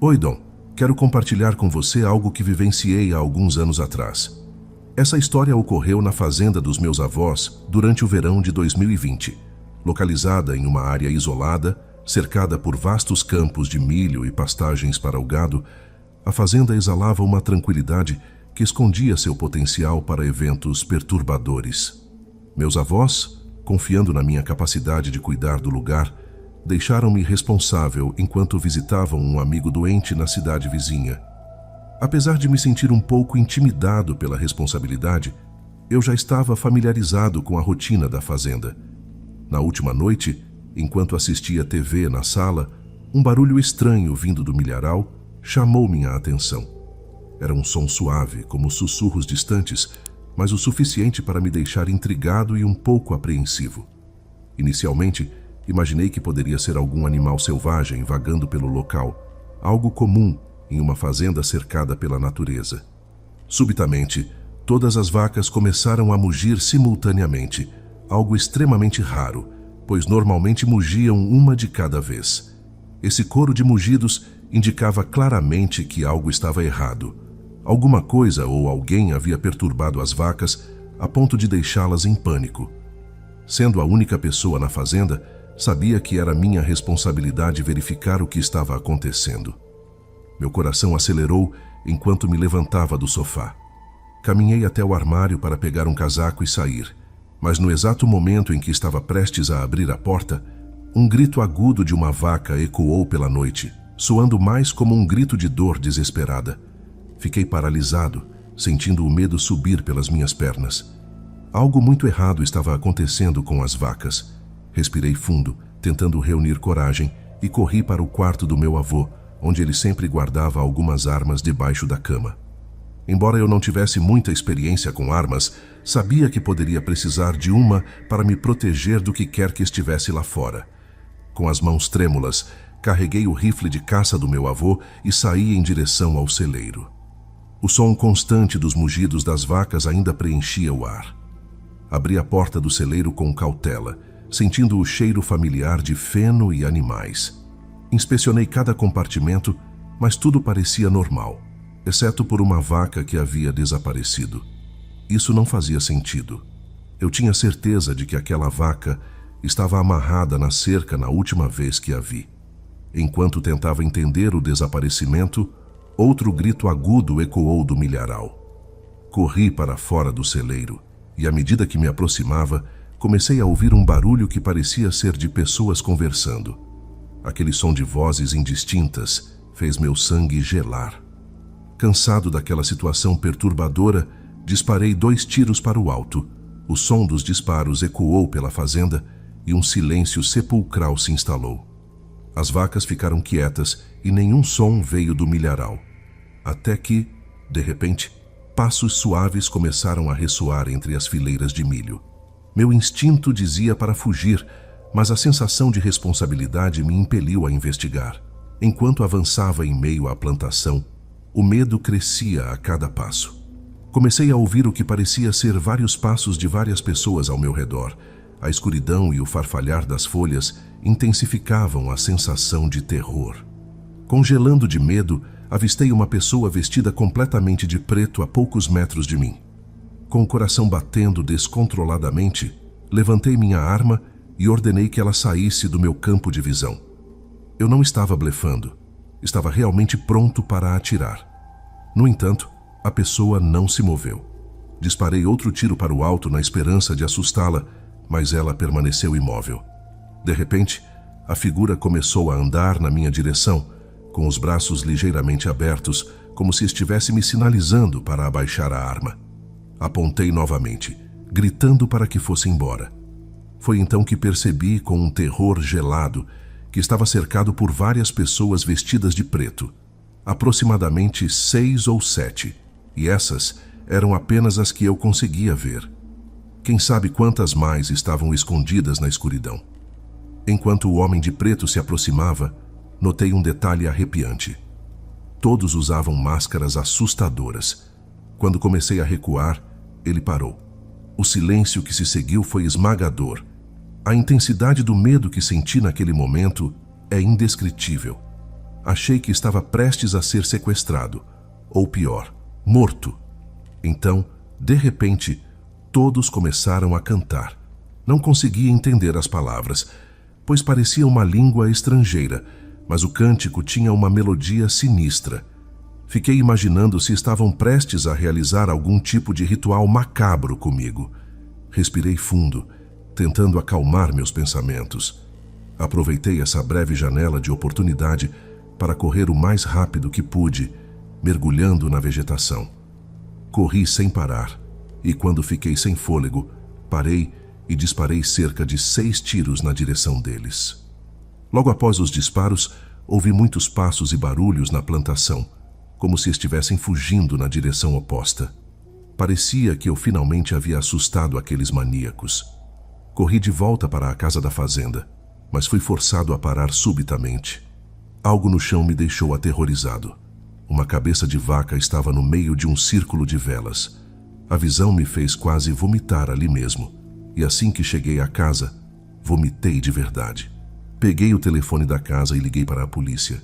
Oi, Dom. Quero compartilhar com você algo que vivenciei há alguns anos atrás. Essa história ocorreu na fazenda dos meus avós durante o verão de 2020. Localizada em uma área isolada, cercada por vastos campos de milho e pastagens para o gado, a fazenda exalava uma tranquilidade que escondia seu potencial para eventos perturbadores. Meus avós, confiando na minha capacidade de cuidar do lugar, deixaram-me responsável enquanto visitavam um amigo doente na cidade vizinha. Apesar de me sentir um pouco intimidado pela responsabilidade, eu já estava familiarizado com a rotina da fazenda. Na última noite, enquanto assistia TV na sala, um barulho estranho vindo do milharal chamou minha atenção. Era um som suave, como sussurros distantes, mas o suficiente para me deixar intrigado e um pouco apreensivo. Inicialmente, imaginei que poderia ser algum animal selvagem vagando pelo local, algo comum em uma fazenda cercada pela natureza. Subitamente, todas as vacas começaram a mugir simultaneamente, algo extremamente raro, pois normalmente mugiam uma de cada vez. Esse coro de mugidos indicava claramente que algo estava errado. Alguma coisa ou alguém havia perturbado as vacas a ponto de deixá-las em pânico. Sendo a única pessoa na fazenda, sabia que era minha responsabilidade verificar o que estava acontecendo. Meu coração acelerou enquanto me levantava do sofá. Caminhei até o armário para pegar um casaco e sair, mas no exato momento em que estava prestes a abrir a porta, um grito agudo de uma vaca ecoou pela noite, soando mais como um grito de dor desesperada. Fiquei paralisado, sentindo o medo subir pelas minhas pernas. Algo muito errado estava acontecendo com as vacas. Respirei fundo, tentando reunir coragem, e corri para o quarto do meu avô, onde ele sempre guardava algumas armas debaixo da cama. Embora eu não tivesse muita experiência com armas, sabia que poderia precisar de uma para me proteger do que quer que estivesse lá fora. Com as mãos trêmulas, carreguei o rifle de caça do meu avô e saí em direção ao celeiro. O som constante dos mugidos das vacas ainda preenchia o ar. Abri a porta do celeiro com cautela, sentindo o cheiro familiar de feno e animais. Inspecionei cada compartimento, mas tudo parecia normal, exceto por uma vaca que havia desaparecido. Isso não fazia sentido. Eu tinha certeza de que aquela vaca estava amarrada na cerca na última vez que a vi. Enquanto tentava entender o desaparecimento, outro grito agudo ecoou do milharal. Corri para fora do celeiro e, à medida que me aproximava, comecei a ouvir um barulho que parecia ser de pessoas conversando. Aquele som de vozes indistintas fez meu sangue gelar. Cansado daquela situação perturbadora, disparei 2 tiros para o alto. O som dos disparos ecoou pela fazenda e um silêncio sepulcral se instalou. As vacas ficaram quietas e nenhum som veio do milharal. Até que, de repente, passos suaves começaram a ressoar entre as fileiras de milho. Meu instinto dizia para fugir, mas a sensação de responsabilidade me impeliu a investigar. Enquanto avançava em meio à plantação, o medo crescia a cada passo. Comecei a ouvir o que parecia ser vários passos de várias pessoas ao meu redor. A escuridão e o farfalhar das folhas intensificavam a sensação de terror. Congelando de medo, avistei uma pessoa vestida completamente de preto a poucos metros de mim. Com o coração batendo descontroladamente, levantei minha arma e ordenei que ela saísse do meu campo de visão. Eu não estava blefando. Estava realmente pronto para atirar. No entanto, a pessoa não se moveu. Disparei outro tiro para o alto na esperança de assustá-la, mas ela permaneceu imóvel. De repente, a figura começou a andar na minha direção, com os braços ligeiramente abertos, como se estivesse me sinalizando para abaixar a arma. Apontei novamente, gritando para que fosse embora. Foi então que percebi, com um terror gelado, que estava cercado por várias pessoas vestidas de preto, aproximadamente 6 ou 7, e essas eram apenas as que eu conseguia ver. Quem sabe quantas mais estavam escondidas na escuridão. Enquanto o homem de preto se aproximava, notei um detalhe arrepiante. Todos usavam máscaras assustadoras. Quando comecei a recuar, ele parou. O silêncio que se seguiu foi esmagador. A intensidade do medo que senti naquele momento é indescritível. achei que estava prestes a ser sequestrado, ou pior, morto. Então, de repente, todos começaram a cantar. Não conseguia entender as palavras, pois parecia uma língua estrangeira, mas o cântico tinha uma melodia sinistra. Fiquei imaginando se estavam prestes a realizar algum tipo de ritual macabro comigo. Respirei fundo, tentando acalmar meus pensamentos. Aproveitei essa breve janela de oportunidade para correr o mais rápido que pude, mergulhando na vegetação. Corri sem parar, e quando fiquei sem fôlego, parei e disparei cerca de 6 tiros na direção deles. Logo após os disparos, ouvi muitos passos e barulhos na plantação, como se estivessem fugindo na direção oposta. Parecia que eu finalmente havia assustado aqueles maníacos. Corri de volta para a casa da fazenda, mas fui forçado a parar subitamente. Algo no chão me deixou aterrorizado. Uma cabeça de vaca estava no meio de um círculo de velas. A visão me fez quase vomitar ali mesmo, e assim que cheguei à casa, vomitei de verdade. Peguei o telefone da casa e liguei para a polícia.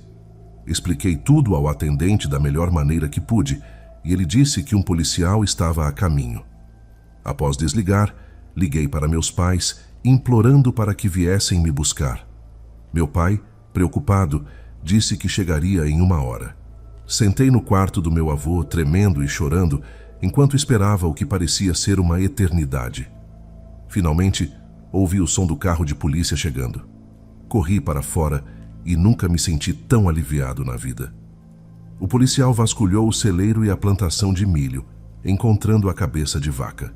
Expliquei tudo ao atendente da melhor maneira que pude, e ele disse que um policial estava a caminho. Após desligar, liguei para meus pais, implorando para que viessem me buscar. Meu pai, preocupado, disse que chegaria em 1 hora. Sentei no quarto do meu avô, tremendo e chorando, enquanto esperava o que parecia ser uma eternidade. Finalmente, ouvi o som do carro de polícia chegando. Corri para fora e nunca me senti tão aliviado na vida. O policial vasculhou o celeiro e a plantação de milho, encontrando a cabeça de vaca.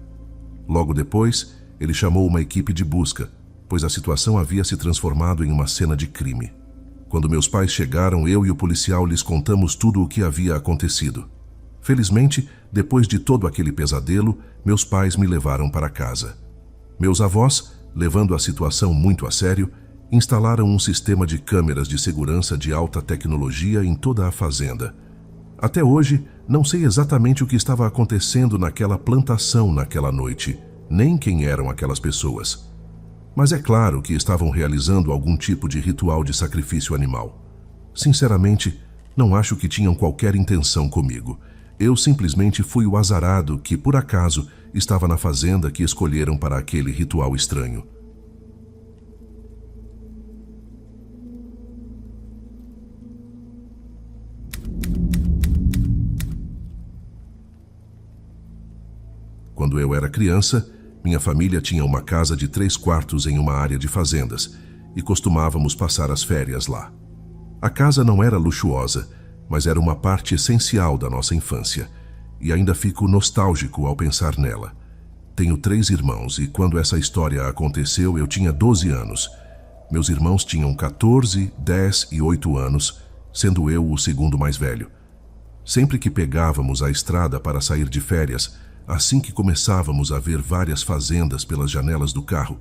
Logo depois, ele chamou uma equipe de busca, pois a situação havia se transformado em uma cena de crime. Quando meus pais chegaram, eu e o policial lhes contamos tudo o que havia acontecido. Felizmente, depois de todo aquele pesadelo, meus pais me levaram para casa. Meus avós, levando a situação muito a sério, instalaram um sistema de câmeras de segurança de alta tecnologia em toda a fazenda. Até hoje, não sei exatamente o que estava acontecendo naquela plantação naquela noite, nem quem eram aquelas pessoas. Mas é claro que estavam realizando algum tipo de ritual de sacrifício animal. Sinceramente, não acho que tinham qualquer intenção comigo. Eu simplesmente fui o azarado que, por acaso, estava na fazenda que escolheram para aquele ritual estranho. Quando eu era criança, minha família tinha uma casa de 3 quartos em uma área de fazendas e costumávamos passar as férias lá. A casa não era luxuosa, mas era uma parte essencial da nossa infância, e ainda fico nostálgico ao pensar nela. Tenho 3 irmãos e quando essa história aconteceu eu tinha 12 anos. Meus irmãos tinham 14, 10 e 8 anos, sendo eu o segundo mais velho. Sempre que pegávamos a estrada para sair de férias, assim que começávamos a ver várias fazendas pelas janelas do carro,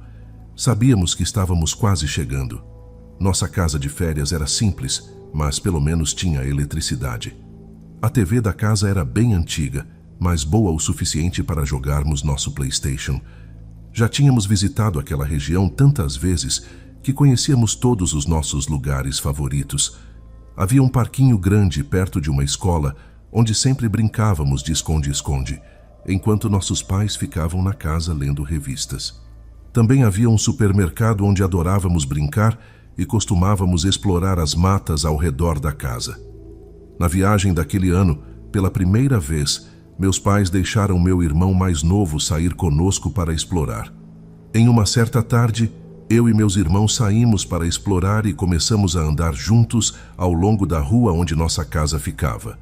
sabíamos que estávamos quase chegando. Nossa casa de férias era simples, mas pelo menos tinha eletricidade. A TV da casa era bem antiga, mas boa o suficiente para jogarmos nosso PlayStation. Já tínhamos visitado aquela região tantas vezes que conhecíamos todos os nossos lugares favoritos. Havia um parquinho grande perto de uma escola, onde sempre brincávamos de esconde-esconde, enquanto nossos pais ficavam na casa lendo revistas. Também havia um supermercado onde adorávamos brincar e costumávamos explorar as matas ao redor da casa. Na viagem daquele ano, pela primeira vez, meus pais deixaram meu irmão mais novo sair conosco para explorar. Em uma certa tarde, eu e meus irmãos saímos para explorar e começamos a andar juntos ao longo da rua onde nossa casa ficava.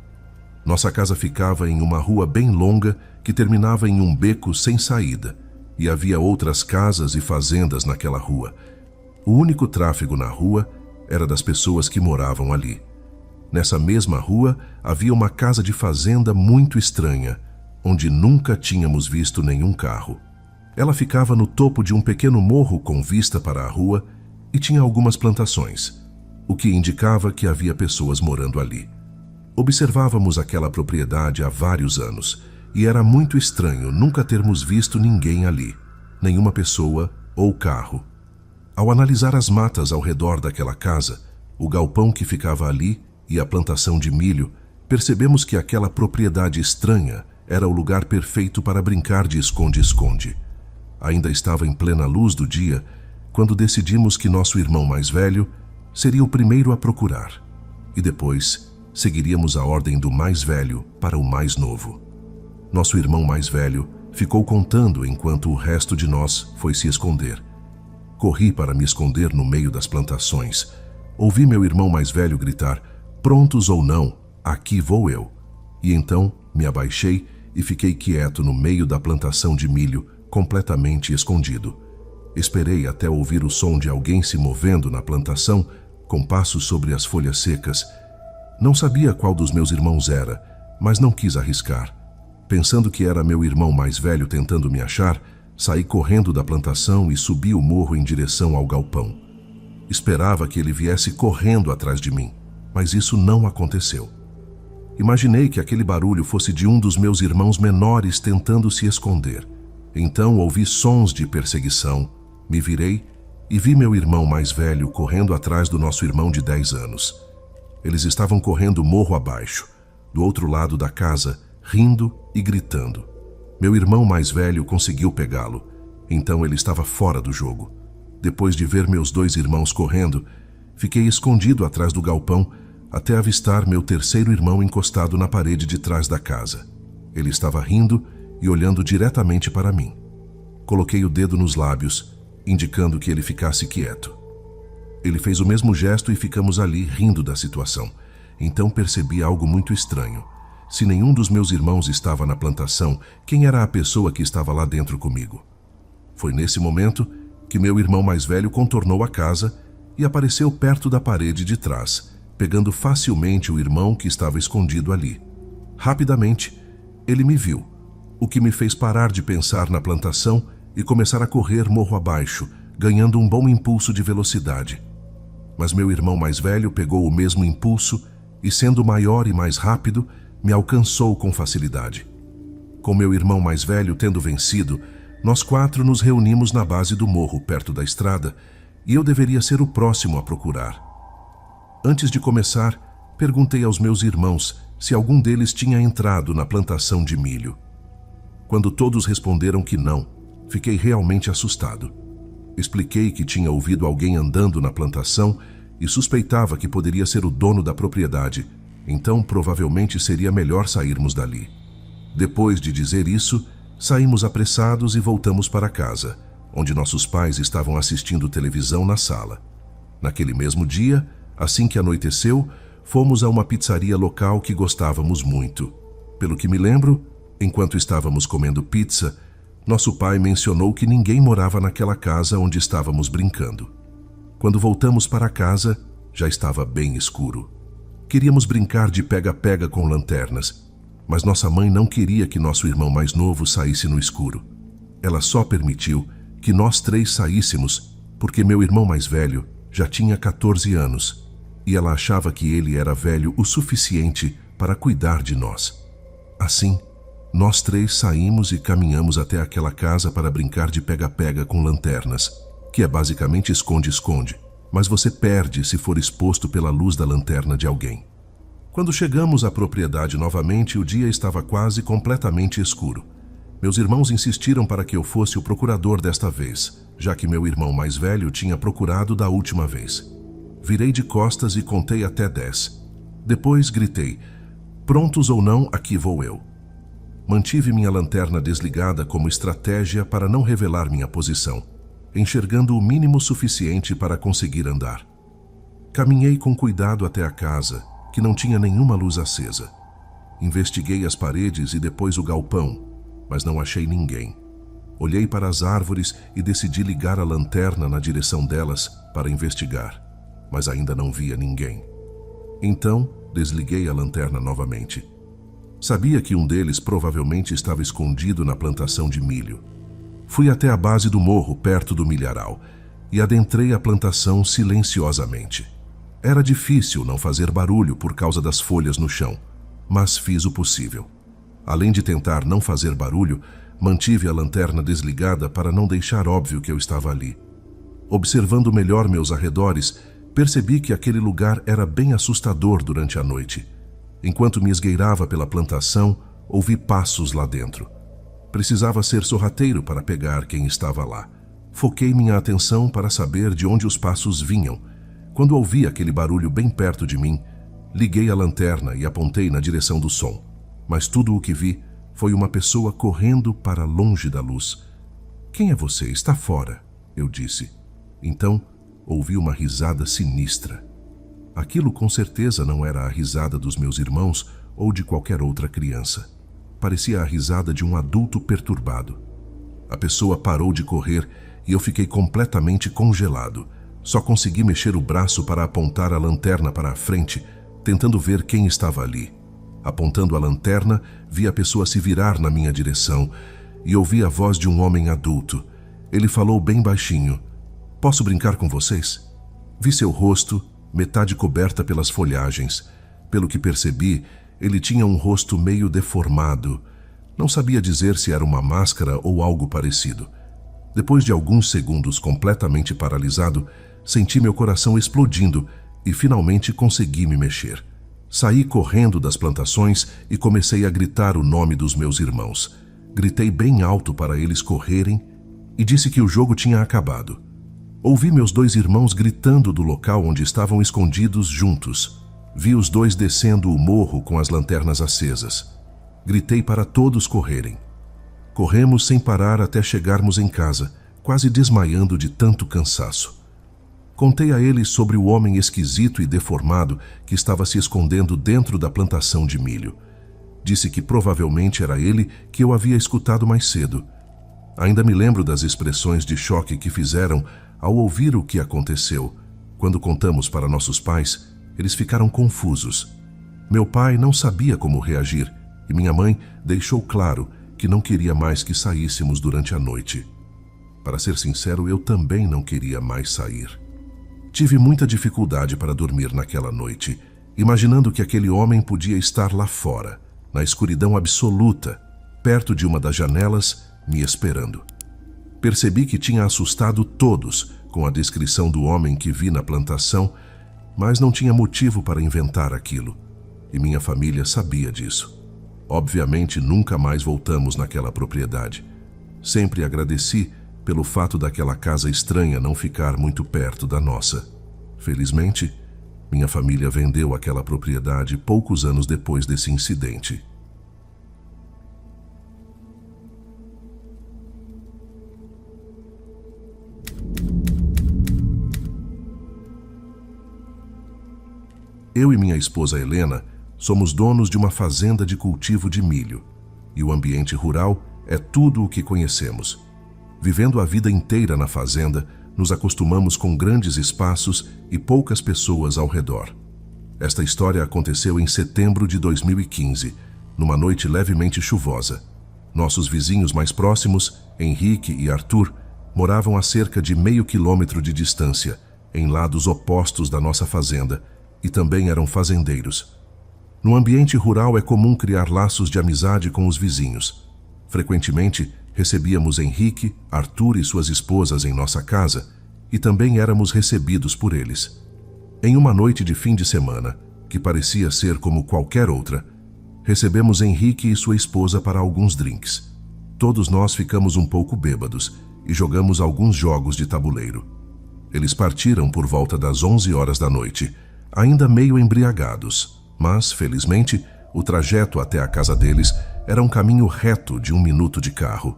Nossa casa ficava em uma rua bem longa que terminava em um beco sem saída, e havia outras casas e fazendas naquela rua. O único tráfego na rua era das pessoas que moravam ali. Nessa mesma rua havia uma casa de fazenda muito estranha, onde nunca tínhamos visto nenhum carro. Ela ficava no topo de um pequeno morro com vista para a rua e tinha algumas plantações, o que indicava que havia pessoas morando ali. Observávamos aquela propriedade há vários anos e era muito estranho nunca termos visto ninguém ali, nenhuma pessoa ou carro. Ao analisar as matas ao redor daquela casa, o galpão que ficava ali e a plantação de milho, percebemos que aquela propriedade estranha era o lugar perfeito para brincar de esconde-esconde. Ainda estava em plena luz do dia quando decidimos que nosso irmão mais velho seria o primeiro a procurar, e depois seguiríamos a ordem do mais velho para o mais novo. Nosso irmão mais velho ficou contando enquanto o resto de nós foi se esconder. Corri para me esconder no meio das plantações. Ouvi meu irmão mais velho gritar: "Prontos ou não, aqui vou eu." E então me abaixei e fiquei quieto no meio da plantação de milho, completamente escondido. Esperei até ouvir o som de alguém se movendo na plantação, com passos sobre as folhas secas. Não sabia qual dos meus irmãos era, mas não quis arriscar. Pensando que era meu irmão mais velho tentando me achar, saí correndo da plantação e subi o morro em direção ao galpão. Esperava que ele viesse correndo atrás de mim, mas isso não aconteceu. Imaginei que aquele barulho fosse de um dos meus irmãos menores tentando se esconder. Então ouvi sons de perseguição, me virei e vi meu irmão mais velho correndo atrás do nosso irmão de 10 anos. Eles estavam correndo morro abaixo, do outro lado da casa, rindo e gritando. Meu irmão mais velho conseguiu pegá-lo, então ele estava fora do jogo. Depois de ver meus 2 irmãos correndo, fiquei escondido atrás do galpão até avistar meu terceiro irmão encostado na parede de trás da casa. Ele estava rindo e olhando diretamente para mim. Coloquei o dedo nos lábios, indicando que ele ficasse quieto. Ele fez o mesmo gesto e ficamos ali rindo da situação. Então percebi algo muito estranho. Se nenhum dos meus irmãos estava na plantação, quem era a pessoa que estava lá dentro comigo? Foi nesse momento que meu irmão mais velho contornou a casa e apareceu perto da parede de trás, pegando facilmente o irmão que estava escondido ali. Rapidamente, ele me viu, o que me fez parar de pensar na plantação e começar a correr morro abaixo, ganhando um bom impulso de velocidade. Mas meu irmão mais velho pegou o mesmo impulso e, sendo maior e mais rápido, me alcançou com facilidade. Com meu irmão mais velho tendo vencido, nós 4 nos reunimos na base do morro, perto da estrada, e eu deveria ser o próximo a procurar. Antes de começar, perguntei aos meus irmãos se algum deles tinha entrado na plantação de milho. Quando todos responderam que não, fiquei realmente assustado. Expliquei que tinha ouvido alguém andando na plantação e suspeitava que poderia ser o dono da propriedade, então provavelmente seria melhor sairmos dali. Depois de dizer isso, saímos apressados e voltamos para casa, onde nossos pais estavam assistindo televisão na sala. Naquele mesmo dia, assim que anoiteceu, fomos a uma pizzaria local que gostávamos muito. Pelo que me lembro, enquanto estávamos comendo pizza, nosso pai mencionou que ninguém morava naquela casa onde estávamos brincando. Quando voltamos para casa, já estava bem escuro. Queríamos brincar de pega-pega com lanternas, mas nossa mãe não queria que nosso irmão mais novo saísse no escuro. Ela só permitiu que nós 3 saíssemos porque meu irmão mais velho já tinha 14 anos e ela achava que ele era velho o suficiente para cuidar de nós. Assim, nós 3 saímos e caminhamos até aquela casa para brincar de pega-pega com lanternas, que é basicamente esconde-esconde, mas você perde se for exposto pela luz da lanterna de alguém. Quando chegamos à propriedade novamente, o dia estava quase completamente escuro. Meus irmãos insistiram para que eu fosse o procurador desta vez, já que meu irmão mais velho tinha procurado da última vez. Virei de costas e contei até 10. Depois gritei: "Prontos ou não, aqui vou eu." Mantive minha lanterna desligada como estratégia para não revelar minha posição, enxergando o mínimo suficiente para conseguir andar. Caminhei com cuidado até a casa, que não tinha nenhuma luz acesa. Investiguei as paredes e depois o galpão, mas não achei ninguém. Olhei para as árvores e decidi ligar a lanterna na direção delas para investigar, mas ainda não via ninguém. Então, desliguei a lanterna novamente. Sabia que um deles provavelmente estava escondido na plantação de milho. Fui até a base do morro, perto do milharal, e adentrei a plantação silenciosamente. Era difícil não fazer barulho por causa das folhas no chão, mas fiz o possível. Além de tentar não fazer barulho, mantive a lanterna desligada para não deixar óbvio que eu estava ali. Observando melhor meus arredores, Percebi que aquele lugar era bem assustador durante a noite. Enquanto me esgueirava pela plantação, ouvi passos lá dentro. Precisava ser sorrateiro para pegar quem estava lá. Foquei minha atenção para saber de onde os passos vinham. Quando ouvi aquele barulho bem perto de mim, liguei a lanterna e apontei na direção do som. Mas tudo o que vi foi uma pessoa correndo para longe da luz. "Quem é você? Está fora", eu disse. Então, ouvi uma risada sinistra. Aquilo com certeza não era a risada dos meus irmãos ou de qualquer outra criança. Parecia a risada de um adulto perturbado. A pessoa parou de correr e eu fiquei completamente congelado. Só consegui mexer o braço para apontar a lanterna para a frente, tentando ver quem estava ali. Apontando a lanterna, vi a pessoa se virar na minha direção e ouvi a voz de um homem adulto. Ele falou bem baixinho: "Posso brincar com vocês?" Vi seu rosto, metade coberta pelas folhagens. Pelo que percebi, ele tinha um rosto meio deformado. Não sabia dizer se era uma máscara ou algo parecido. Depois de alguns segundos completamente paralisado, senti meu coração explodindo e finalmente consegui me mexer. Saí correndo das plantações e comecei a gritar o nome dos meus irmãos. Gritei bem alto para eles correrem e disse que o jogo tinha acabado. Ouvi meus 2 irmãos gritando do local onde estavam escondidos juntos. Vi os 2 descendo o morro com as lanternas acesas. Gritei para todos correrem. Corremos sem parar até chegarmos em casa, quase desmaiando de tanto cansaço. Contei a eles sobre o homem esquisito e deformado que estava se escondendo dentro da plantação de milho. Disse que provavelmente era ele que eu havia escutado mais cedo. Ainda me lembro das expressões de choque que fizeram ao ouvir o que aconteceu. Quando contamos para nossos pais, eles ficaram confusos. Meu pai não sabia como reagir e minha mãe deixou claro que não queria mais que saíssemos durante a noite. Para ser sincero, eu também não queria mais sair. Tive muita dificuldade para dormir naquela noite, imaginando que aquele homem podia estar lá fora, na escuridão absoluta, perto de uma das janelas, me esperando. Percebi que tinha assustado todos com a descrição do homem que vi na plantação, mas não tinha motivo para inventar aquilo, e minha família sabia disso. Obviamente, nunca mais voltamos naquela propriedade. Sempre agradeci pelo fato daquela casa estranha não ficar muito perto da nossa. Felizmente, minha família vendeu aquela propriedade poucos anos depois desse incidente. Eu e minha esposa Helena somos donos de uma fazenda de cultivo de milho, e o ambiente rural é tudo o que conhecemos. Vivendo a vida inteira na fazenda, nos acostumamos com grandes espaços e poucas pessoas ao redor. Esta história aconteceu em setembro de 2015, numa noite levemente chuvosa. Nossos vizinhos mais próximos, Henrique e Arthur, moravam a cerca de meio quilômetro de distância, em lados opostos da nossa fazenda, e também eram fazendeiros. No ambiente rural é comum criar laços de amizade com os vizinhos. Frequentemente, recebíamos Henrique, Arthur e suas esposas em nossa casa e também éramos recebidos por eles. Em uma noite de fim de semana, que parecia ser como qualquer outra, recebemos Henrique e sua esposa para alguns drinks. Todos nós ficamos um pouco bêbados e jogamos alguns jogos de tabuleiro. Eles partiram por volta das 11 horas da noite, ainda meio embriagados, mas, felizmente, o trajeto até a casa deles era um caminho reto de 1 minuto de carro.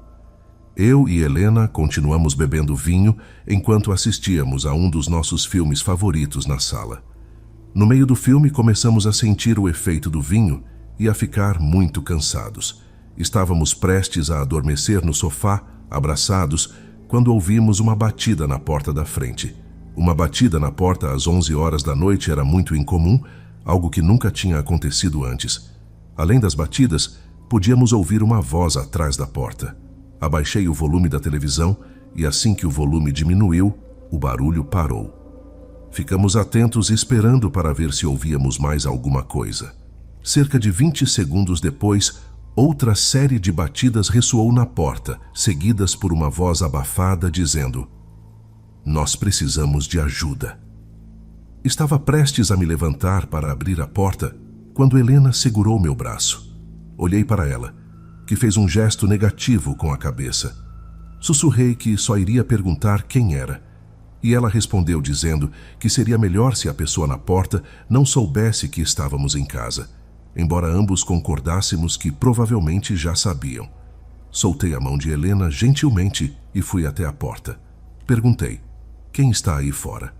Eu e Helena continuamos bebendo vinho enquanto assistíamos a um dos nossos filmes favoritos na sala. No meio do filme, começamos a sentir o efeito do vinho e a ficar muito cansados. Estávamos prestes a adormecer no sofá, abraçados, quando ouvimos uma batida na porta da frente. Uma batida na porta às 11 horas da noite era muito incomum, algo que nunca tinha acontecido antes. Além das batidas, podíamos ouvir uma voz atrás da porta. Abaixei o volume da televisão e assim que o volume diminuiu, o barulho parou. Ficamos atentos esperando para ver se ouvíamos mais alguma coisa. Cerca de 20 segundos depois, outra série de batidas ressoou na porta, seguidas por uma voz abafada dizendo: "Nós precisamos de ajuda." Estava prestes a me levantar para abrir a porta quando Helena segurou meu braço. Olhei para ela, que fez um gesto negativo com a cabeça. Sussurrei que só iria perguntar quem era, e ela respondeu dizendo que seria melhor se a pessoa na porta não soubesse que estávamos em casa, embora ambos concordássemos que provavelmente já sabiam. Soltei a mão de Helena gentilmente e fui até a porta. Perguntei: quem está aí fora?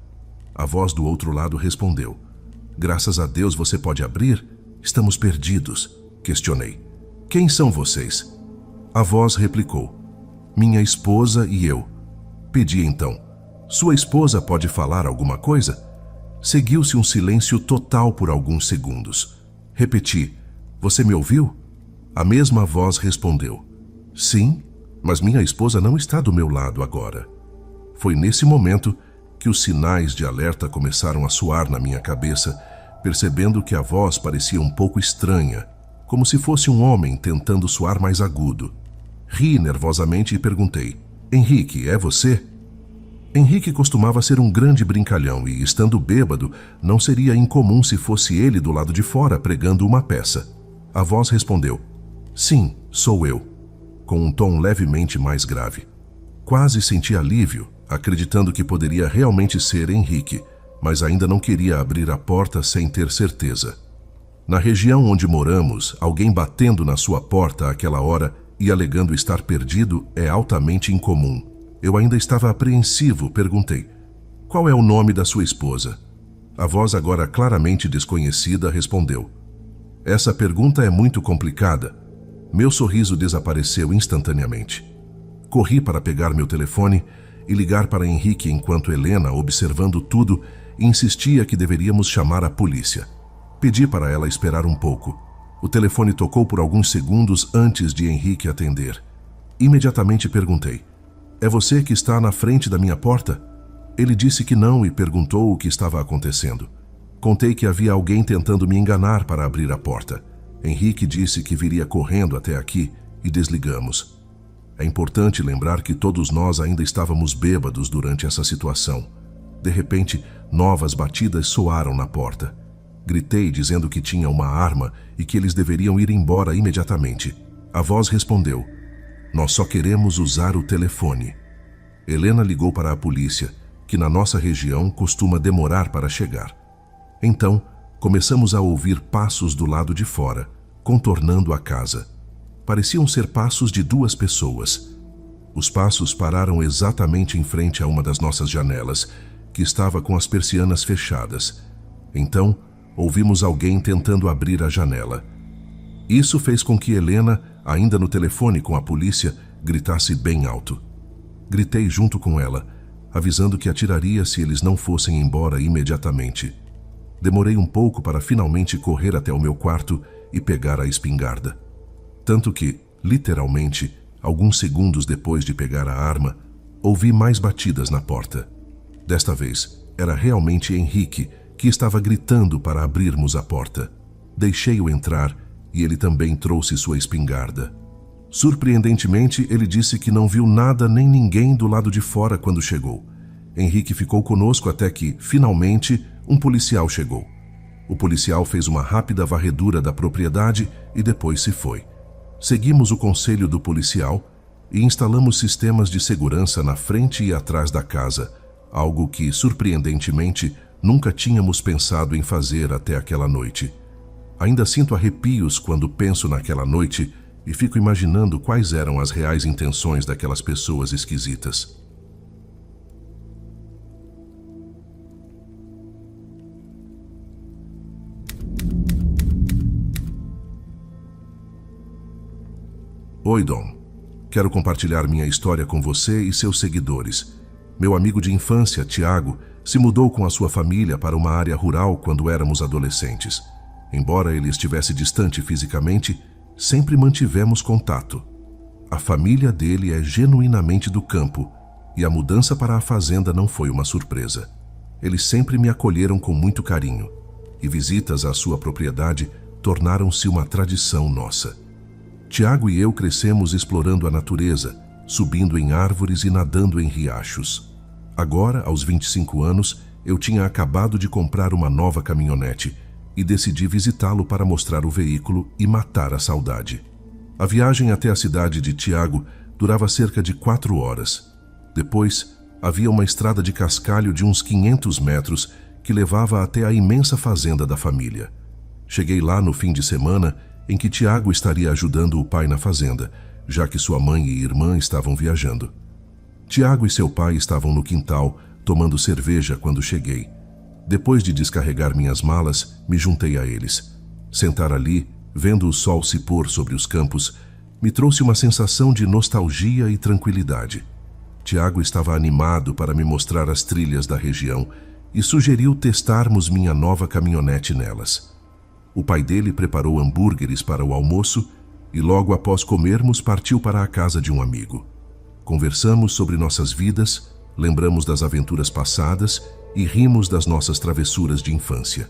A voz do outro lado respondeu: graças a Deus você pode abrir? Estamos perdidos. Questionei: quem são vocês? A voz replicou: minha esposa e eu. Pedi então: sua esposa pode falar alguma coisa? Seguiu-se um silêncio total por alguns segundos. Repeti: você me ouviu? A mesma voz respondeu: sim, mas minha esposa não está do meu lado agora. Foi nesse momento que os sinais de alerta começaram a soar na minha cabeça, percebendo que a voz parecia um pouco estranha, como se fosse um homem tentando soar mais agudo. Ri nervosamente e perguntei: Henrique, é você? Henrique costumava ser um grande brincalhão e, estando bêbado, não seria incomum se fosse ele do lado de fora pregando uma peça. A voz respondeu: sim, sou eu, com um tom levemente mais grave. Quase senti alívio, acreditando que poderia realmente ser Henrique, mas ainda não queria abrir a porta sem ter certeza. Na região onde moramos, alguém batendo na sua porta àquela hora e alegando estar perdido é altamente incomum. Eu ainda estava apreensivo, perguntei: qual é o nome da sua esposa? A voz, agora claramente desconhecida, respondeu: essa pergunta é muito complicada. Meu sorriso desapareceu instantaneamente. Corri para pegar meu telefone e ligar para Henrique enquanto Helena, observando tudo, insistia que deveríamos chamar a polícia. Pedi para ela esperar um pouco. O telefone tocou por alguns segundos antes de Henrique atender. Imediatamente perguntei: é você que está na frente da minha porta? Ele disse que não e perguntou o que estava acontecendo. Contei que havia alguém tentando me enganar para abrir a porta. Henrique disse que viria correndo até aqui e desligamos. É importante lembrar que todos nós ainda estávamos bêbados durante essa situação. De repente, novas batidas soaram na porta. Gritei dizendo que tinha uma arma e que eles deveriam ir embora imediatamente. A voz respondeu: nós só queremos usar o telefone. Helena ligou para a polícia, que na nossa região costuma demorar para chegar. Então, começamos a ouvir passos do lado de fora, contornando a casa. Pareciam ser passos de duas pessoas. Os passos pararam exatamente em frente a uma das nossas janelas, que estava com as persianas fechadas. Então, ouvimos alguém tentando abrir a janela. Isso fez com que Helena, ainda no telefone com a polícia, gritasse bem alto. Gritei junto com ela, avisando que atiraria se eles não fossem embora imediatamente. Demorei um pouco para finalmente correr até o meu quarto e pegar a espingarda. Tanto que, literalmente, alguns segundos depois de pegar a arma, ouvi mais batidas na porta. Desta vez, era realmente Henrique, que estava gritando para abrirmos a porta. Deixei-o entrar e ele também trouxe sua espingarda. Surpreendentemente, ele disse que não viu nada nem ninguém do lado de fora quando chegou. Henrique ficou conosco até que, finalmente, um policial chegou. O policial fez uma rápida varredura da propriedade e depois se foi. Seguimos o conselho do policial e instalamos sistemas de segurança na frente e atrás da casa, algo que, surpreendentemente, nunca tínhamos pensado em fazer até aquela noite. Ainda sinto arrepios quando penso naquela noite e fico imaginando quais eram as reais intenções daquelas pessoas esquisitas. Oi, Dom. Quero compartilhar minha história com você e seus seguidores. Meu amigo de infância, Tiago, se mudou com a sua família para uma área rural quando éramos adolescentes. Embora ele estivesse distante fisicamente, sempre mantivemos contato. A família dele é genuinamente do campo e a mudança para a fazenda não foi uma surpresa. Eles sempre me acolheram com muito carinho e visitas à sua propriedade tornaram-se uma tradição nossa. Tiago e eu crescemos explorando a natureza, subindo em árvores e nadando em riachos. Agora, aos 25 anos, Eu tinha acabado de comprar uma nova caminhonete e decidi visitá-lo para mostrar o veículo e matar a saudade. A viagem até a cidade de Tiago durava cerca de 4 horas. Depois, havia uma estrada de cascalho de uns 500 metros que levava até a imensa fazenda da família. Cheguei lá no fim de semana em que Tiago estaria ajudando o pai na fazenda, já que sua mãe e irmã estavam viajando. Tiago e seu pai estavam no quintal, tomando cerveja quando cheguei. Depois de descarregar minhas malas, me juntei a eles. Sentar ali, vendo o sol se pôr sobre os campos, me trouxe uma sensação de nostalgia e tranquilidade. Tiago estava animado para me mostrar as trilhas da região e sugeriu testarmos minha nova caminhonete nelas. O pai dele preparou hambúrgueres para o almoço e logo após comermos partiu para a casa de um amigo. Conversamos sobre nossas vidas, lembramos das aventuras passadas e rimos das nossas travessuras de infância.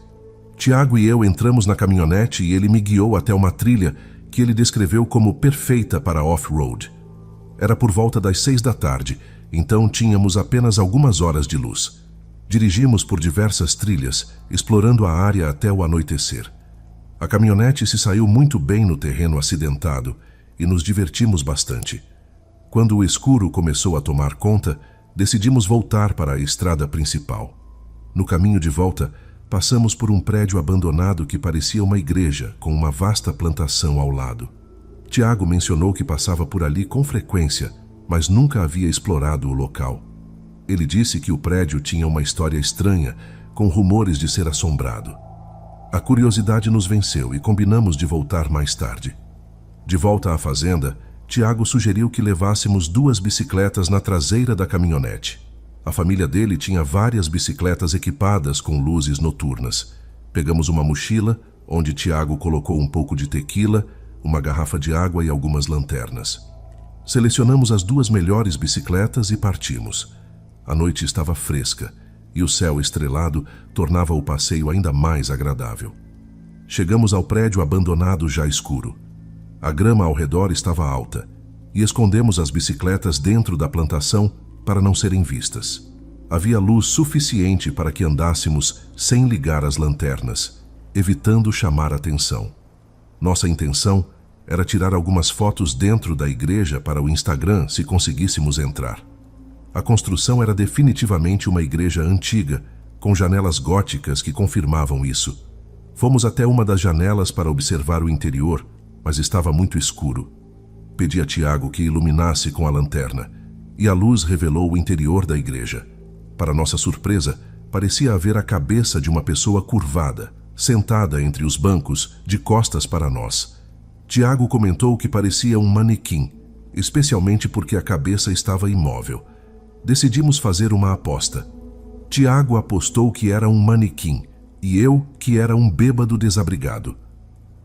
Tiago e eu entramos na caminhonete e ele me guiou até uma trilha que ele descreveu como perfeita para off-road. Era por volta das 6 da tarde, então tínhamos apenas algumas horas de luz. Dirigimos por diversas trilhas, explorando a área até o anoitecer. A caminhonete se saiu muito bem no terreno acidentado e nos divertimos bastante. Quando o escuro começou a tomar conta, decidimos voltar para a estrada principal. No caminho de volta, passamos por um prédio abandonado que parecia uma igreja, com uma vasta plantação ao lado. Tiago mencionou que passava por ali com frequência, mas nunca havia explorado o local. Ele disse que o prédio tinha uma história estranha, com rumores de ser assombrado. A curiosidade nos venceu e combinamos de voltar mais tarde. De volta à fazenda, Tiago sugeriu que levássemos 2 bicicletas na traseira da caminhonete. A família dele tinha várias bicicletas equipadas com luzes noturnas. Pegamos uma mochila, onde Tiago colocou um pouco de tequila, uma garrafa de água e algumas lanternas. Selecionamos as 2 melhores bicicletas e partimos. A noite estava fresca e o céu estrelado tornava o passeio ainda mais agradável. Chegamos ao prédio abandonado já escuro. A grama ao redor estava alta e escondemos as bicicletas dentro da plantação para não serem vistas. Havia luz suficiente para que andássemos sem ligar as lanternas, evitando chamar atenção. Nossa intenção era tirar algumas fotos dentro da igreja para o Instagram se conseguíssemos entrar. A construção era definitivamente uma igreja antiga, com janelas góticas que confirmavam isso. Fomos até uma das janelas para observar o interior, mas estava muito escuro. Pedi a Tiago que iluminasse com a lanterna, e a luz revelou o interior da igreja. Para nossa surpresa, parecia haver a cabeça de uma pessoa curvada, sentada entre os bancos, de costas para nós. Tiago comentou que parecia um manequim, especialmente porque a cabeça estava imóvel. Decidimos fazer uma aposta. Tiago apostou que era um manequim, e eu que era um bêbado desabrigado.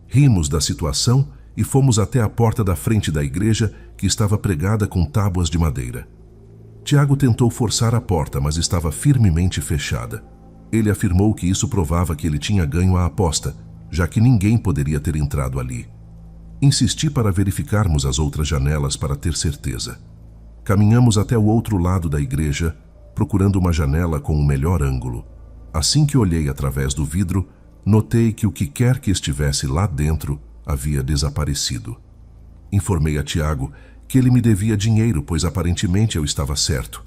Rimos da situação e fomos até a porta da frente da igreja, que estava pregada com tábuas de madeira. Tiago tentou forçar a porta, mas estava firmemente fechada. Ele afirmou que isso provava que ele tinha ganho a aposta, já que ninguém poderia ter entrado ali. Insisti para verificarmos as outras janelas para ter certeza. Caminhamos até o outro lado da igreja, procurando uma janela com o melhor ângulo. Assim que olhei através do vidro, notei que o que quer que estivesse lá dentro havia desaparecido. Informei a Tiago que ele me devia dinheiro, pois aparentemente eu estava certo.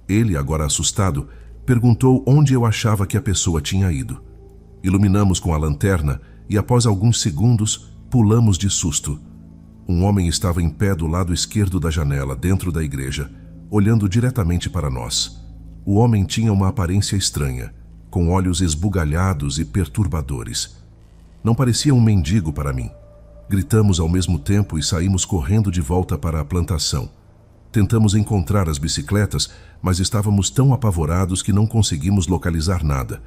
Ele, agora assustado, perguntou onde eu achava que a pessoa tinha ido. Iluminamos com a lanterna e, após alguns segundos, pulamos de susto. Um homem estava em pé do lado esquerdo da janela, dentro da igreja, olhando diretamente para nós. O homem tinha uma aparência estranha, com olhos esbugalhados e perturbadores. Não parecia um mendigo para mim. Gritamos ao mesmo tempo e saímos correndo de volta para a plantação. Tentamos encontrar as bicicletas, mas estávamos tão apavorados que não conseguimos localizar nada.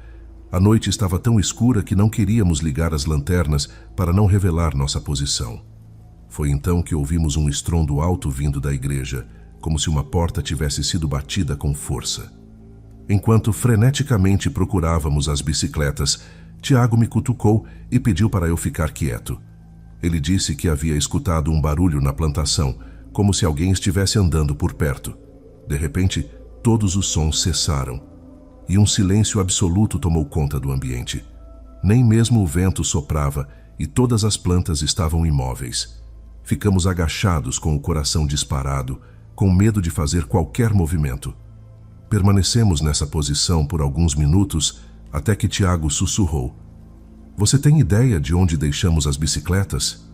A noite estava tão escura que não queríamos ligar as lanternas para não revelar nossa posição. Foi então que ouvimos um estrondo alto vindo da igreja, como se uma porta tivesse sido batida com força. Enquanto freneticamente procurávamos as bicicletas, Tiago me cutucou e pediu para eu ficar quieto. Ele disse que havia escutado um barulho na plantação, como se alguém estivesse andando por perto. De repente, todos os sons cessaram. e um silêncio absoluto tomou conta do ambiente. Nem mesmo o vento soprava e todas as plantas estavam imóveis. Ficamos agachados com o coração disparado, com medo de fazer qualquer movimento. Permanecemos nessa posição por alguns minutos até que Tiago sussurrou: "Você tem ideia de onde deixamos as bicicletas?"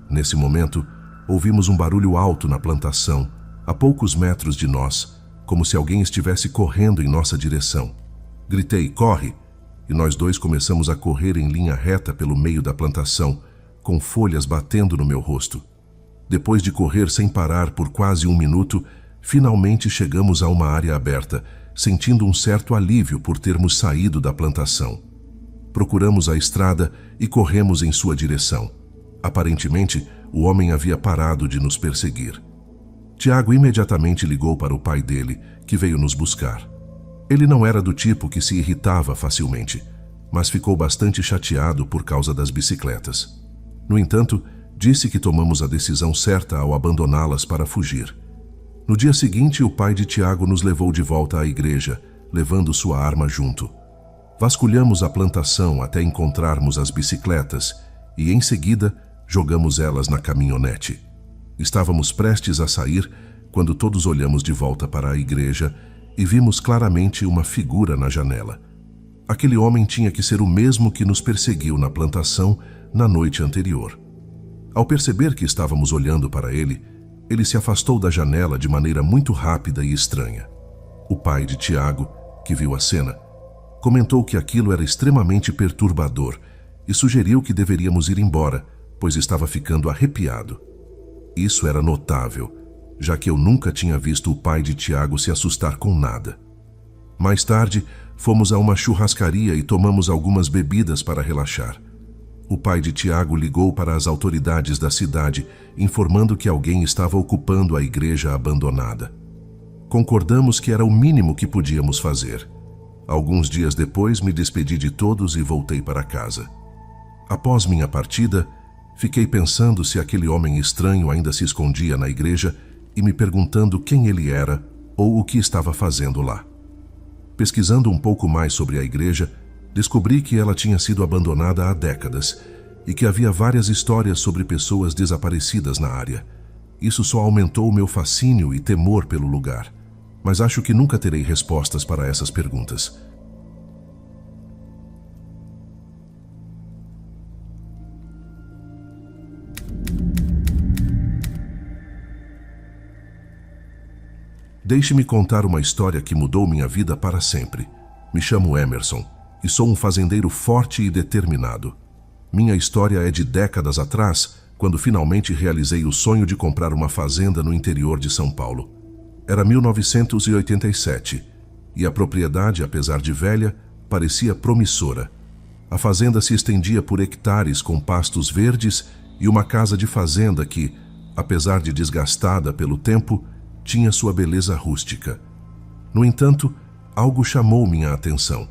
Nesse momento, ouvimos um barulho alto na plantação, a poucos metros de nós, como se alguém estivesse correndo em nossa direção. Gritei: "Corre!" E nós dois começamos a correr em linha reta pelo meio da plantação, com folhas batendo no meu rosto. Depois de correr sem parar por quase 1 minuto, finalmente chegamos a uma área aberta, sentindo um certo alívio por termos saído da plantação. Procuramos a estrada e corremos em sua direção. Aparentemente, o homem havia parado de nos perseguir. Tiago imediatamente ligou para o pai dele, que veio nos buscar. Ele não era do tipo que se irritava facilmente, mas ficou bastante chateado por causa das bicicletas. No entanto, disse que tomamos a decisão certa ao abandoná-las para fugir. No dia seguinte, o pai de Tiago nos levou de volta à igreja, levando sua arma junto. Vasculhamos a plantação até encontrarmos as bicicletas e, em seguida, jogamos elas na caminhonete. Estávamos prestes a sair quando todos olhamos de volta para a igreja e vimos claramente uma figura na janela. Aquele homem tinha que ser o mesmo que nos perseguiu na plantação na noite anterior. Ao perceber que estávamos olhando para ele, ele se afastou da janela de maneira muito rápida e estranha. O pai de Tiago, que viu a cena, comentou que aquilo era extremamente perturbador e sugeriu que deveríamos ir embora, pois estava ficando arrepiado. Isso era notável, já que eu nunca tinha visto o pai de Tiago se assustar com nada. Mais tarde, fomos a uma churrascaria e tomamos algumas bebidas para relaxar. O pai de Tiago ligou para as autoridades da cidade, informando que alguém estava ocupando a igreja abandonada. Concordamos que era o mínimo que podíamos fazer. Alguns dias depois, me despedi de todos e voltei para casa. Após minha partida, fiquei pensando se aquele homem estranho ainda se escondia na igreja e me perguntando quem ele era ou o que estava fazendo lá. Pesquisando um pouco mais sobre a igreja, descobri que ela tinha sido abandonada há décadas e que havia várias histórias sobre pessoas desaparecidas na área. Isso só aumentou o meu fascínio e temor pelo lugar, mas acho que nunca terei respostas para essas perguntas. Deixe-me contar uma história que mudou minha vida para sempre. Me chamo Emerson e sou um fazendeiro forte e determinado. Minha história é de décadas atrás, quando finalmente realizei o sonho de comprar uma fazenda no interior de São Paulo. Era 1987 e a propriedade, apesar de velha, parecia promissora. A fazenda se estendia por hectares com pastos verdes e uma casa de fazenda que, apesar de desgastada pelo tempo, tinha sua beleza rústica. No entanto, algo chamou minha atenção.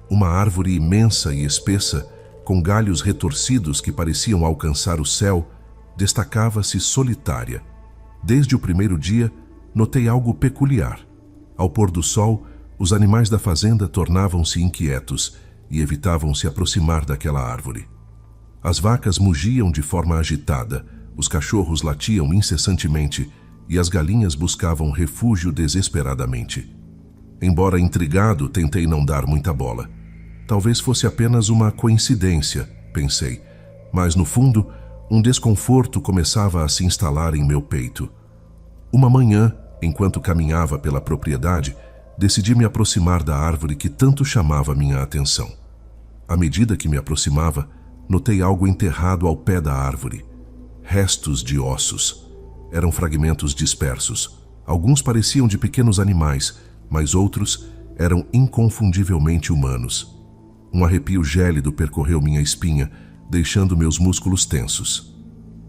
Uma árvore imensa e espessa, com galhos retorcidos que pareciam alcançar o céu, destacava-se solitária. Desde o primeiro dia, notei algo peculiar. Ao pôr do sol, os animais da fazenda tornavam-se inquietos e evitavam se aproximar daquela árvore. As vacas mugiam de forma agitada, os cachorros latiam incessantemente e as galinhas buscavam refúgio desesperadamente. Embora intrigado, tentei não dar muita bola. Talvez fosse apenas uma coincidência, pensei, mas no fundo, um desconforto começava a se instalar em meu peito. Uma manhã, enquanto caminhava pela propriedade, decidi me aproximar da árvore que tanto chamava minha atenção. À medida que me aproximava, notei algo enterrado ao pé da árvore. Restos de ossos. Eram fragmentos dispersos. Alguns pareciam de pequenos animais, mas outros eram inconfundivelmente humanos. Um arrepio gélido percorreu minha espinha, deixando meus músculos tensos.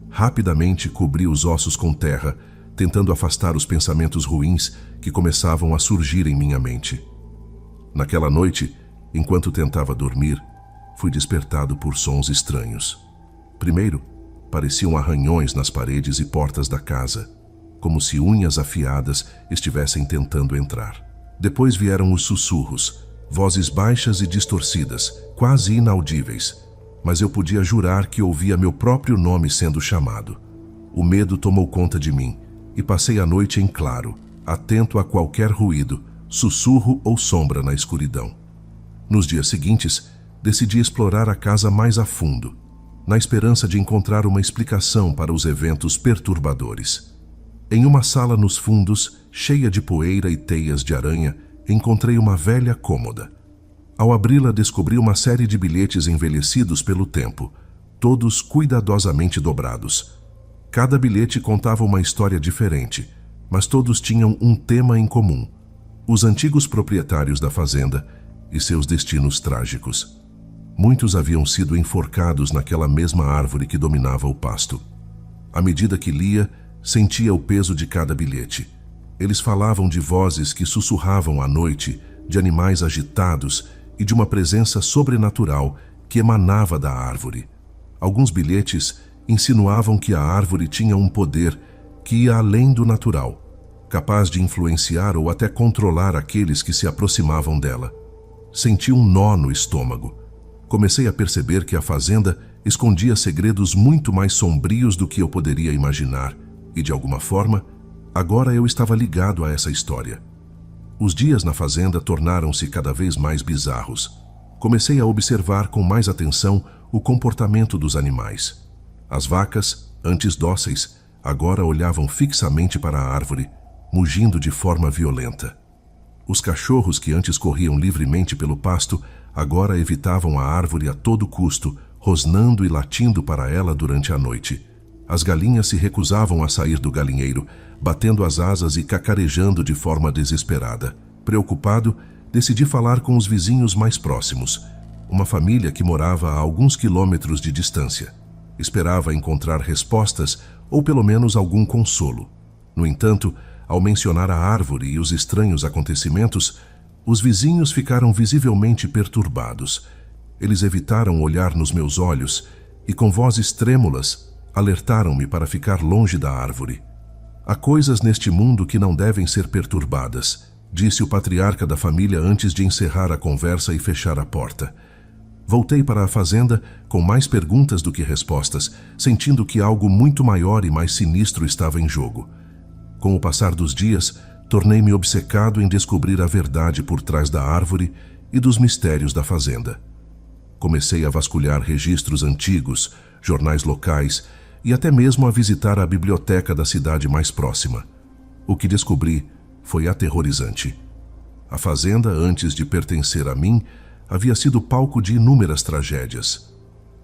Rapidamente cobri os ossos com terra, tentando afastar os pensamentos ruins que começavam a surgir em minha mente. Naquela noite, enquanto tentava dormir, fui despertado por sons estranhos. Primeiro, pareciam arranhões nas paredes e portas da casa, como se unhas afiadas estivessem tentando entrar. Depois vieram os sussurros, Vozes baixas e distorcidas, quase inaudíveis, mas eu podia jurar que ouvia meu próprio nome sendo chamado. O medo tomou conta de mim e passei a noite em claro, atento a qualquer ruído, sussurro ou sombra na escuridão. Nos dias seguintes, decidi explorar a casa mais a fundo, na esperança de encontrar uma explicação para os eventos perturbadores. Em uma sala nos fundos, cheia de poeira e teias de aranha, encontrei uma velha cômoda. Ao abri-la, descobri uma série de bilhetes envelhecidos pelo tempo, todos cuidadosamente dobrados. Cada bilhete contava uma história diferente, mas todos tinham um tema em comum: os antigos proprietários da fazenda e seus destinos trágicos. Muitos haviam sido enforcados naquela mesma árvore que dominava o pasto. À medida que lia, sentia o peso de cada bilhete. Eles falavam de vozes que sussurravam à noite, de animais agitados e de uma presença sobrenatural que emanava da árvore. Alguns bilhetes insinuavam que a árvore tinha um poder que ia além do natural, capaz de influenciar ou até controlar aqueles que se aproximavam dela. Senti um nó no estômago. Comecei a perceber que a fazenda escondia segredos muito mais sombrios do que eu poderia imaginar, e de alguma forma, agora eu estava ligado a essa história. Os dias na fazenda tornaram-se cada vez mais bizarros. Comecei a observar com mais atenção o comportamento dos animais. As vacas, antes dóceis, agora olhavam fixamente para a árvore, mugindo de forma violenta. Os cachorros que antes corriam livremente pelo pasto, agora evitavam a árvore a todo custo, rosnando e latindo para ela durante a noite. As galinhas se recusavam a sair do galinheiro, batendo as asas e cacarejando de forma desesperada. Preocupado, decidi falar com os vizinhos mais próximos, uma família que morava a alguns quilômetros de distância. Esperava encontrar respostas ou pelo menos algum consolo. No entanto, ao mencionar a árvore e os estranhos acontecimentos, os vizinhos ficaram visivelmente perturbados. Eles evitaram olhar nos meus olhos e, com vozes trêmulas, alertaram-me para ficar longe da árvore. Há coisas neste mundo que não devem ser perturbadas, disse o patriarca da família antes de encerrar a conversa e fechar a porta. Voltei para a fazenda com mais perguntas do que respostas, sentindo que algo muito maior e mais sinistro estava em jogo. Com o passar dos dias, tornei-me obcecado em descobrir a verdade por trás da árvore e dos mistérios da fazenda. Comecei a vasculhar registros antigos, jornais locais e até mesmo a visitar a biblioteca da cidade mais próxima. O que descobri foi aterrorizante. A fazenda, antes de pertencer a mim, havia sido palco de inúmeras tragédias.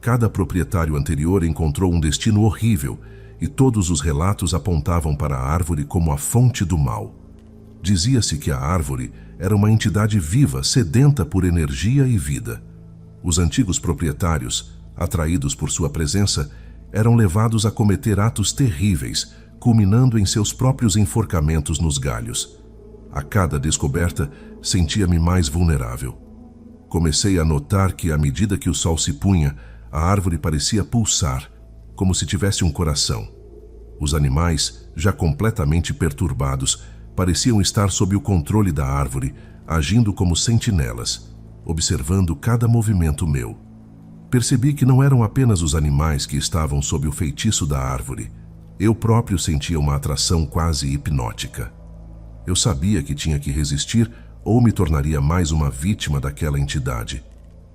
Cada proprietário anterior encontrou um destino horrível e todos os relatos apontavam para a árvore como a fonte do mal. Dizia-se que a árvore era uma entidade viva, sedenta por energia e vida. Os antigos proprietários, atraídos por sua presença, eram levados a cometer atos terríveis, culminando em seus próprios enforcamentos nos galhos. A cada descoberta, sentia-me mais vulnerável. Comecei a notar que, à medida que o sol se punha, a árvore parecia pulsar, como se tivesse um coração. Os animais, já completamente perturbados, pareciam estar sob o controle da árvore, agindo como sentinelas, observando cada movimento meu. Percebi que não eram apenas os animais que estavam sob o feitiço da árvore. Eu próprio sentia uma atração quase hipnótica. Eu sabia que tinha que resistir ou me tornaria mais uma vítima daquela entidade.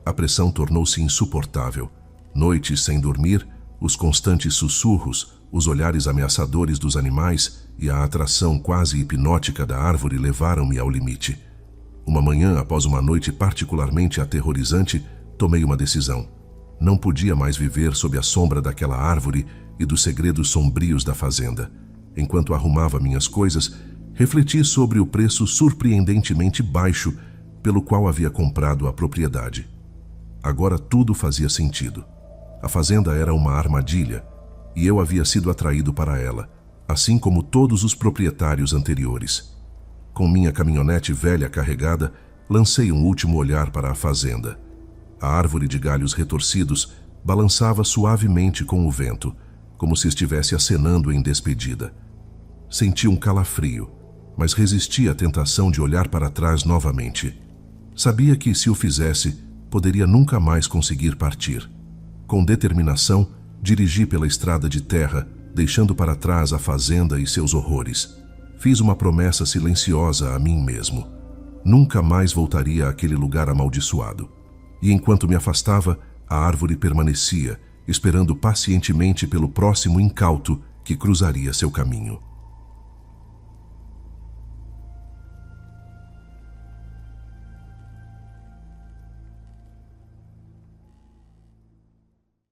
A pressão tornou-se insuportável. Noites sem dormir, os constantes sussurros, os olhares ameaçadores dos animais e a atração quase hipnótica da árvore levaram-me ao limite. Uma manhã, após uma noite particularmente aterrorizante, tomei uma decisão. Não podia mais viver sob a sombra daquela árvore e dos segredos sombrios da fazenda. Enquanto arrumava minhas coisas, refleti sobre o preço surpreendentemente baixo pelo qual havia comprado a propriedade. Agora tudo fazia sentido. A fazenda era uma armadilha e eu havia sido atraído para ela, assim como todos os proprietários anteriores. Com minha caminhonete velha carregada, lancei um último olhar para a fazenda. A árvore de galhos retorcidos balançava suavemente com o vento, como se estivesse acenando em despedida. Senti um calafrio, mas resisti à tentação de olhar para trás novamente. Sabia que, se o fizesse, poderia nunca mais conseguir partir. Com determinação, dirigi pela estrada de terra, deixando para trás a fazenda e seus horrores. Fiz uma promessa silenciosa a mim mesmo. Nunca mais voltaria àquele lugar amaldiçoado. E enquanto me afastava, a árvore permanecia, esperando pacientemente pelo próximo incauto que cruzaria seu caminho.